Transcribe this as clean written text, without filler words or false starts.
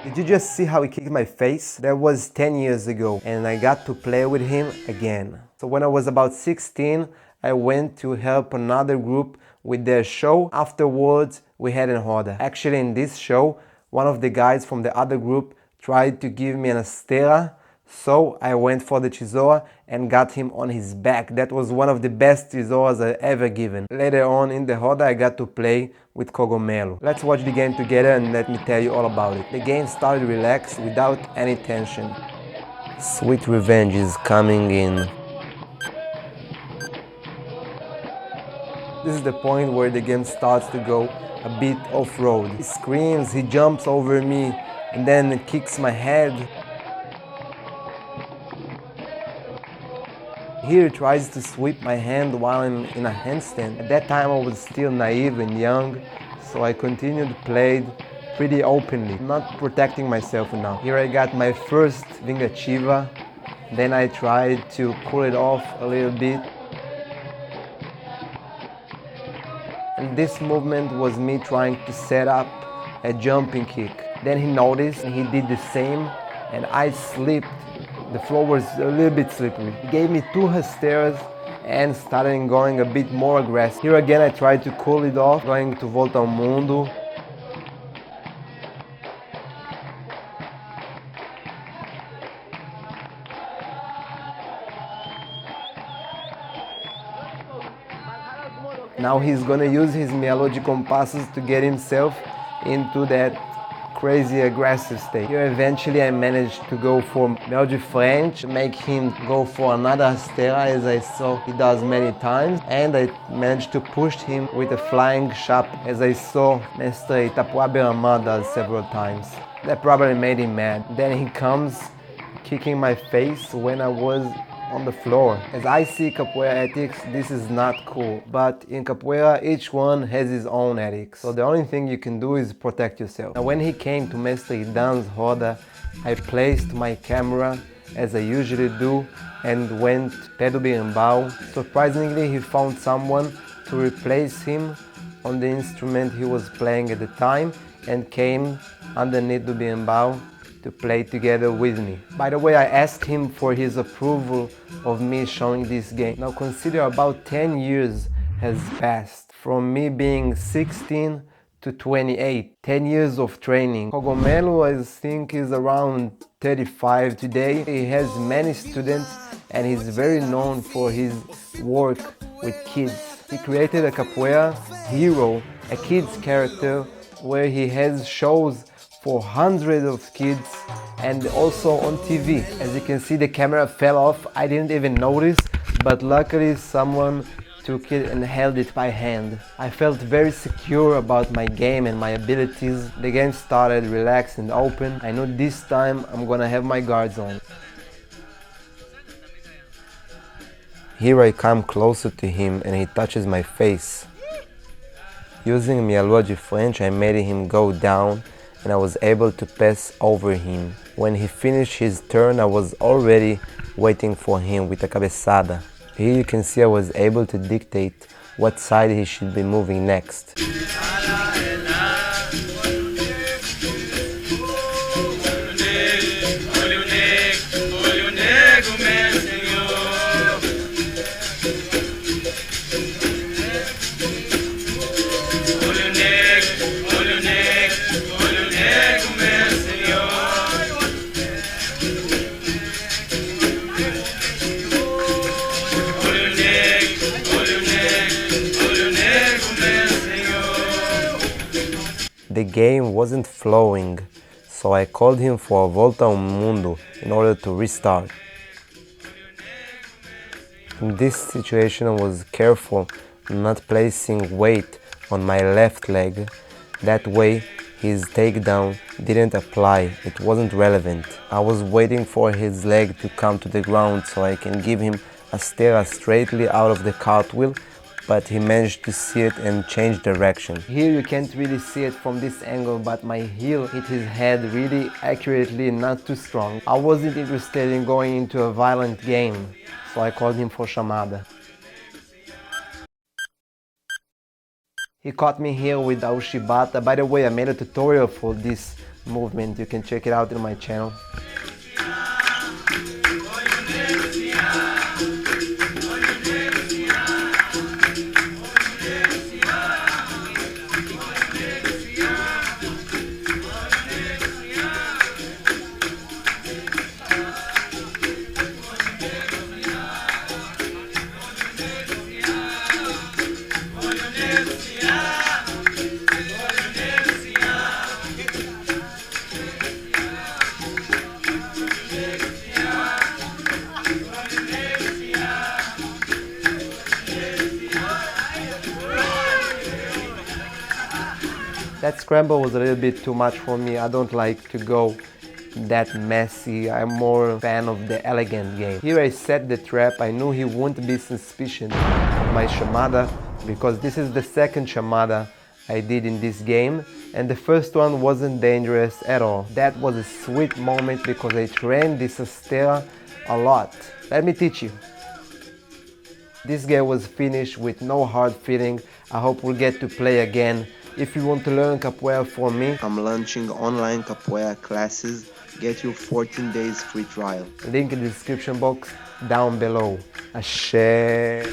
Did you just see how he kicked my face? That was 10 years ago and I got to play with him again. So when I was about 16, I went to help another group with their show. Afterwards, we had an order. Actually, in this show, one of the guys from the other group tried to give me an astera, so I went for the tesoura and got him on his back. That was one of the best tesouras I ever given. Later on in the roda, I got to play with Cogomelo. Let's watch the game together and let me tell you all about it. The game started relaxed without any tension. Sweet revenge is coming in. This is the point where the game starts to go a bit off-road. He screams, he jumps over me, and then kicks my head. Here he tries to sweep my hand while I'm in a handstand. At that time I was still naive and young, so I continued played pretty openly, not protecting myself enough. Here I got my first vingativa, then I tried to cool it off a little bit. And this movement was me trying to set up a jumping kick. Then he noticed and he did the same and I slipped. The floor was a little bit slippery. He gave me 2 asteras and started going a bit more aggressive. Here again I tried to cool it off, going to Volta ao Mundo. Now he's gonna use his melody compasses to get himself into that crazy aggressive state. Here eventually I managed to go for melody French, make him go for another astera as I saw he does many times, and I managed to push him with a flying chap as I saw Mestre Capoeira does several times. That probably made him mad. Then he comes kicking my face when I was on the floor. As I see capoeira ethics, this is not cool. But in capoeira, each one has his own ethics. So the only thing you can do is protect yourself. Now when he came to Mestre Dan's roda, I placed my camera as I usually do and went pé do berimbau. Surprisingly, he found someone to replace him on the instrument he was playing at the time and came underneath the berimbau to play together with me. By the way, I asked him for his approval of me showing this game. Now consider about 10 years has passed from me being 16 to 28. 10 years of training. Cogomelo I think is around 35 today. He has many students and he's very known for his work with kids. He created a capoeira hero, a kid's character where he has shows for hundreds of kids and also on TV. As you can see, the camera fell off. I didn't even notice, but luckily someone took it and held it by hand. I felt very secure about my game and my abilities. The game started relaxed and open. I know this time I'm gonna have my guards on. Here I come closer to him and he touches my face. Using melody French, I made him go down and I was able to pass over him. When he finished his turn, I was already waiting for him with a cabeçada. Here you can see I was able to dictate what side he should be moving next. The game wasn't flowing, so I called him for a Volta ao Mundo in order to restart. In this situation I was careful not placing weight on my left leg. That way his takedown didn't apply, it wasn't relevant. I was waiting for his leg to come to the ground so I can give him a stera straightly out of the cartwheel, but he managed to see it and change direction. Here you can't really see it from this angle, but my heel hit his head really accurately and not too strong. I wasn't interested in going into a violent game, so I called him for chamada. He caught me here with the Ushibata. By the way, I made a tutorial for this movement. You can check it out in my channel. That scramble was a little bit too much for me. I don't like to go that messy. I'm more a fan of the elegant game. Here I set the trap. I knew he wouldn't be suspicious of my chamada because this is the second chamada I did in this game and the first one wasn't dangerous at all. That was a sweet moment because I trained this Astera a lot. Let me teach you. This game was finished with no hard feeling. I hope we'll get to play again. If you want to learn capoeira from me, I'm launching online capoeira classes. Get your 14 days free trial. Link in the description box down below. Axé!